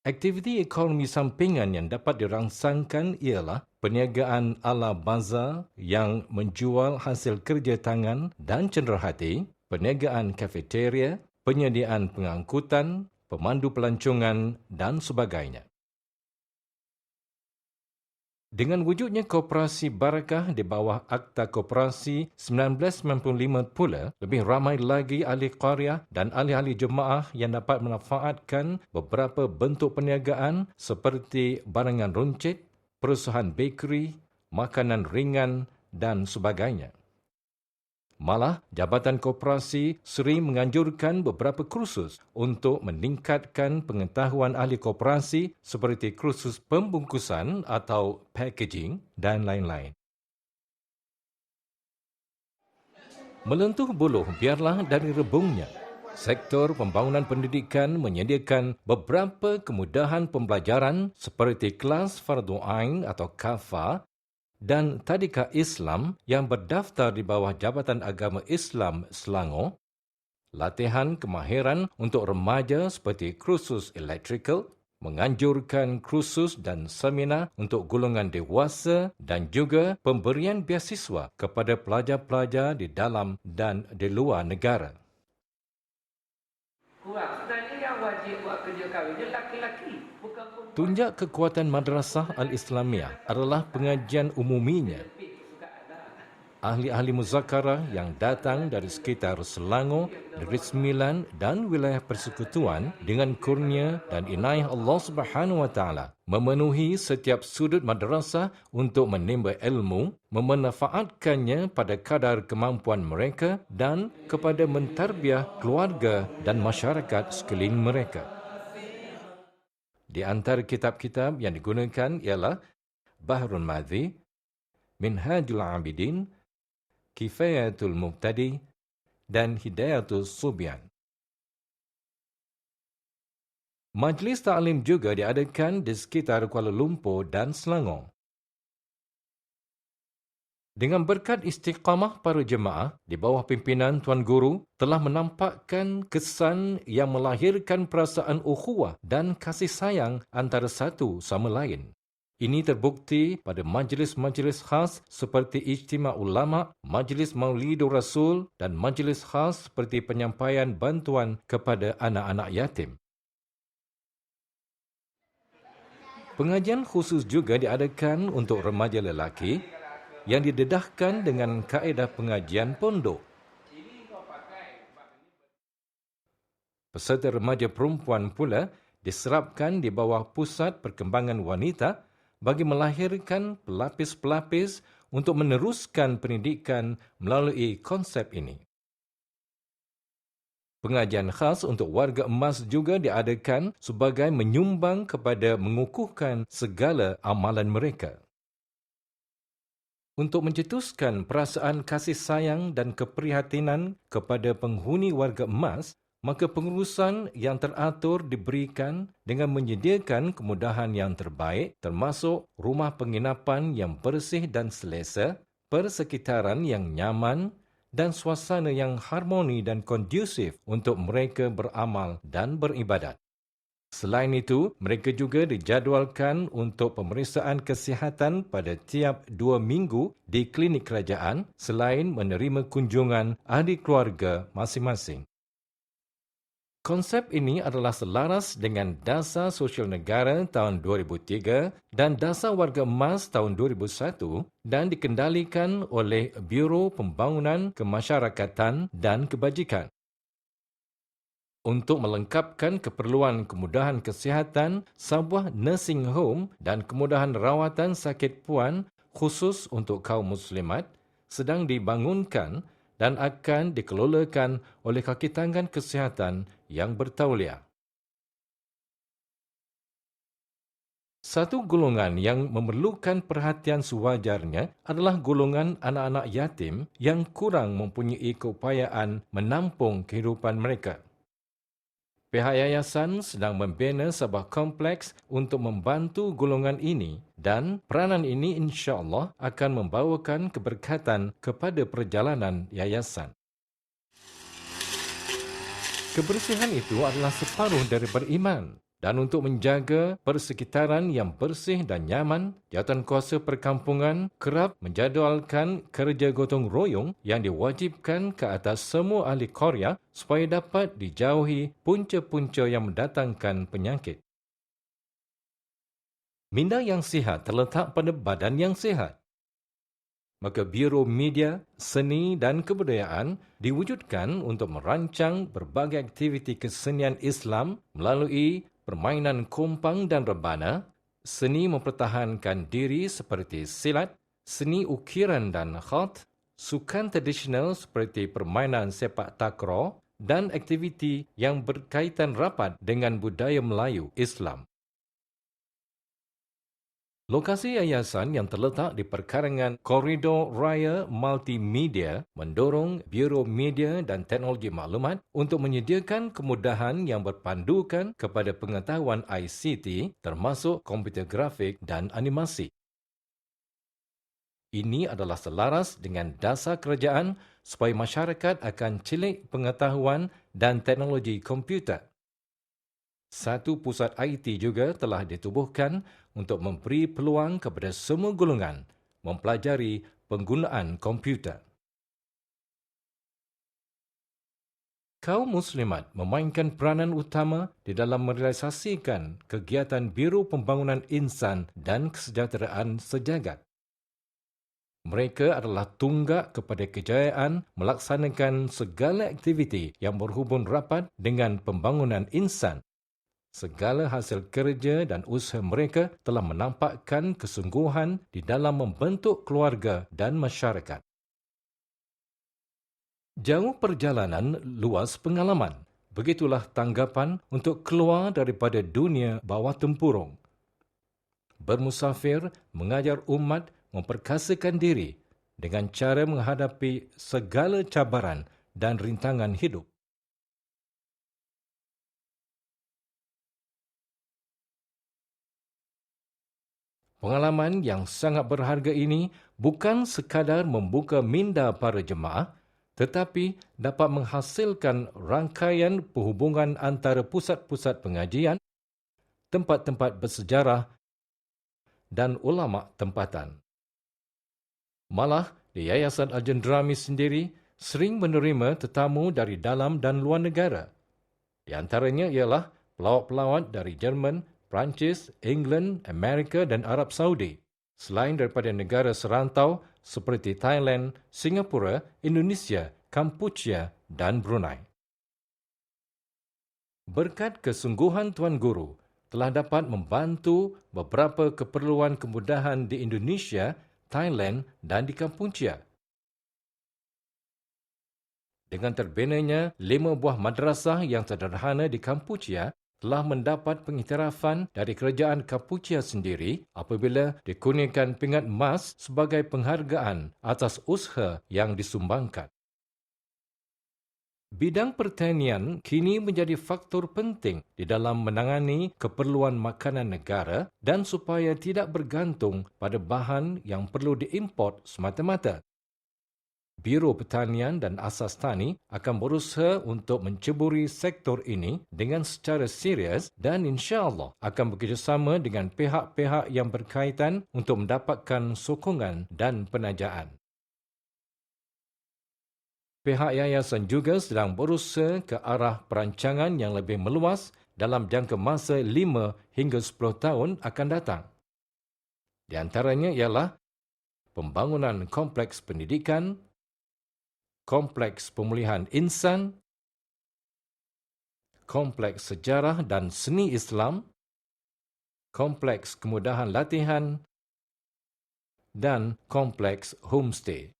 Aktiviti ekonomi sampingan yang dapat dirangsangkan ialah perniagaan ala bazar yang menjual hasil kerja tangan dan cenderahati, perniagaan kafeteria, penyediaan pengangkutan, pemandu pelancongan dan sebagainya. Dengan wujudnya Koperasi Barakah di bawah Akta Koperasi 1995 pula, lebih ramai lagi ahli qaryah dan ahli-ahli jemaah yang dapat memanfaatkan beberapa bentuk perniagaan seperti barangan runcit, perusahaan bakery, makanan ringan dan sebagainya. Malah, Jabatan Koperasi sering menganjurkan beberapa kursus untuk meningkatkan pengetahuan ahli koperasi seperti kursus pembungkusan atau packaging dan lain-lain. Melentuh buluh biarlah dari rebungnya. Sektor pembangunan pendidikan menyediakan beberapa kemudahan pembelajaran seperti kelas Fardu Ain atau KAFA dan Tadika Islam yang berdaftar di bawah Jabatan Agama Islam Selangor, latihan kemahiran untuk remaja seperti kursus electrical, menganjurkan kursus dan seminar untuk golongan dewasa dan juga pemberian beasiswa kepada pelajar-pelajar di dalam dan di luar negara. Sebenarnya yang wajib buat kerja kahwin dia laki-laki, bukan perempuan. Tunjak kekuatan Madrasah Al-Islamiyah adalah pengajian umuminya. Ahli-ahli muzakarah yang datang dari sekitar Selangor, Negeri Sembilan dan wilayah persekutuan dengan kurnia dan inayah Allah Subhanahu Wa Taala memenuhi setiap sudut madrasah untuk menimba ilmu, memanfaatkannya pada kadar kemampuan mereka dan kepada mentarbiah keluarga dan masyarakat sekeliling mereka. Di antara kitab-kitab yang digunakan ialah Bahrul Madhi, Minhajul Abidin, Kifayatul Mubtadi dan Hidayatul Subyan. Majlis Ta'lim juga diadakan di sekitar Kuala Lumpur dan Selangor. Dengan berkat istiqamah para jemaah di bawah pimpinan Tuan Guru telah menampakkan kesan yang melahirkan perasaan ukhuwah dan kasih sayang antara satu sama lain. Ini terbukti pada majlis-majlis khas seperti Ijtima' Ulama', Majlis Maulidur Rasul dan majlis khas seperti penyampaian bantuan kepada anak-anak yatim. Pengajian khusus juga diadakan untuk remaja lelaki yang didedahkan dengan kaedah pengajian pondok. Peserta remaja perempuan pula diserapkan di bawah Pusat Perkembangan Wanita bagi melahirkan pelapis-pelapis untuk meneruskan pendidikan melalui konsep ini. Pengajian khas untuk warga emas juga diadakan sebagai menyumbang kepada mengukuhkan segala amalan mereka. Untuk mencetuskan perasaan kasih sayang dan keprihatinan kepada penghuni warga emas, maka pengurusan yang teratur diberikan dengan menyediakan kemudahan yang terbaik termasuk rumah penginapan yang bersih dan selesa, persekitaran yang nyaman dan suasana yang harmoni dan kondusif untuk mereka beramal dan beribadat. Selain itu, mereka juga dijadualkan untuk pemeriksaan kesihatan pada tiap 2 minggu di klinik kerajaan selain menerima kunjungan ahli keluarga masing-masing. Konsep ini adalah selaras dengan Dasar Sosial Negara tahun 2003 dan Dasar Warga Emas tahun 2001 dan dikendalikan oleh Biro Pembangunan Kemasyarakatan dan Kebajikan. Untuk melengkapkan keperluan kemudahan kesihatan, sebuah nursing home dan kemudahan rawatan sakit puan khusus untuk kaum muslimat sedang dibangunkan dan akan dikelolakan oleh kaki tangan kesihatan yang bertauliah. Satu golongan yang memerlukan perhatian sewajarnya adalah golongan anak-anak yatim yang kurang mempunyai keupayaan menampung kehidupan mereka. Pihak yayasan sedang membina sebuah kompleks untuk membantu golongan ini dan peranan ini insya-Allah akan membawakan keberkatan kepada perjalanan yayasan. Kebersihan itu adalah separuh dari beriman. Dan untuk menjaga persekitaran yang bersih dan nyaman, Jawatankuasa Perkampungan kerap menjadualkan kerja gotong royong yang diwajibkan ke atas semua ahli Korea supaya dapat dijauhi punca-punca yang mendatangkan penyakit. Minda yang sihat terletak pada badan yang sihat. Maka Biro Media, Seni dan Kebudayaan diwujudkan untuk merancang berbagai aktiviti kesenian Islam melalui permainan kompang dan rebana, seni mempertahankan diri seperti silat, seni ukiran dan khat, sukan tradisional seperti permainan sepak takraw dan aktiviti yang berkaitan rapat dengan budaya Melayu Islam. Lokasi yayasan yang terletak di perkarangan Koridor Raya Multimedia mendorong Biro Media dan Teknologi Maklumat untuk menyediakan kemudahan yang berpandukan kepada pengetahuan ICT termasuk komputer grafik dan animasi. Ini adalah selaras dengan dasar kerajaan supaya masyarakat akan celik pengetahuan dan teknologi komputer. Satu pusat IT juga telah ditubuhkan untuk memberi peluang kepada semua golongan mempelajari penggunaan komputer. Kaum muslimat memainkan peranan utama di dalam merealisasikan kegiatan Biro Pembangunan Insan dan Kesejahteraan Sejagat. Mereka adalah tunggak kepada kejayaan melaksanakan segala aktiviti yang berhubung rapat dengan pembangunan insan. Segala hasil kerja dan usaha mereka telah menampakkan kesungguhan di dalam membentuk keluarga dan masyarakat. Jauh perjalanan, luas pengalaman. Begitulah tanggapan untuk keluar daripada dunia bawah tempurung. Bermusafir, mengajar umat memperkasakan diri dengan cara menghadapi segala cabaran dan rintangan hidup. Pengalaman yang sangat berharga ini bukan sekadar membuka minda para jemaah, tetapi dapat menghasilkan rangkaian perhubungan antara pusat-pusat pengajian, tempat-tempat bersejarah dan ulama tempatan. Malah, di Yayasan Al-Jendrami sendiri sering menerima tetamu dari dalam dan luar negara. Di antaranya ialah pelawat-pelawat dari Jerman, Perancis, England, Amerika dan Arab Saudi, selain daripada negara serantau seperti Thailand, Singapura, Indonesia, Kampuchea dan Brunei. Berkat kesungguhan Tuan Guru, telah dapat membantu beberapa keperluan kemudahan di Indonesia, Thailand dan di Kampuchea. Dengan terbinanya 5 buah madrasah yang sederhana di Kampuchea, telah mendapat pengiktirafan dari kerajaan Kampuchea sendiri apabila dikurniakan pingat emas sebagai penghargaan atas usaha yang disumbangkan. Bidang pertanian kini menjadi faktor penting di dalam menangani keperluan makanan negara dan supaya tidak bergantung pada bahan yang perlu diimport semata-mata. Biro Pertanian dan Asas Tani akan berusaha untuk menceburi sektor ini dengan secara serius dan insya-Allah akan bekerjasama dengan pihak-pihak yang berkaitan untuk mendapatkan sokongan dan penajaan. Pihak yayasan juga sedang berusaha ke arah perancangan yang lebih meluas dalam jangka masa 5 hingga 10 tahun akan datang. Di antaranya ialah pembangunan kompleks pendidikan, kompleks pemulihan insan, kompleks sejarah dan seni Islam, kompleks kemudahan latihan, dan kompleks homestay.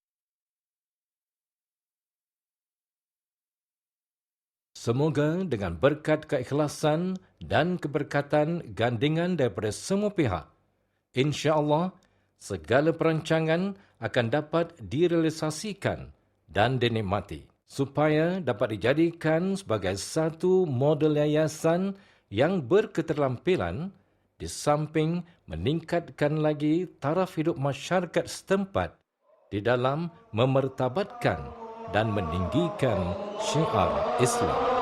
Semoga dengan berkat keikhlasan dan keberkatan gandingan daripada semua pihak, insya-Allah segala perancangan akan dapat direalisasikan dan dinikmati, supaya dapat dijadikan sebagai satu model yayasan yang berketerampilan di samping meningkatkan lagi taraf hidup masyarakat setempat di dalam memertabatkan dan meninggikan syiar Islam.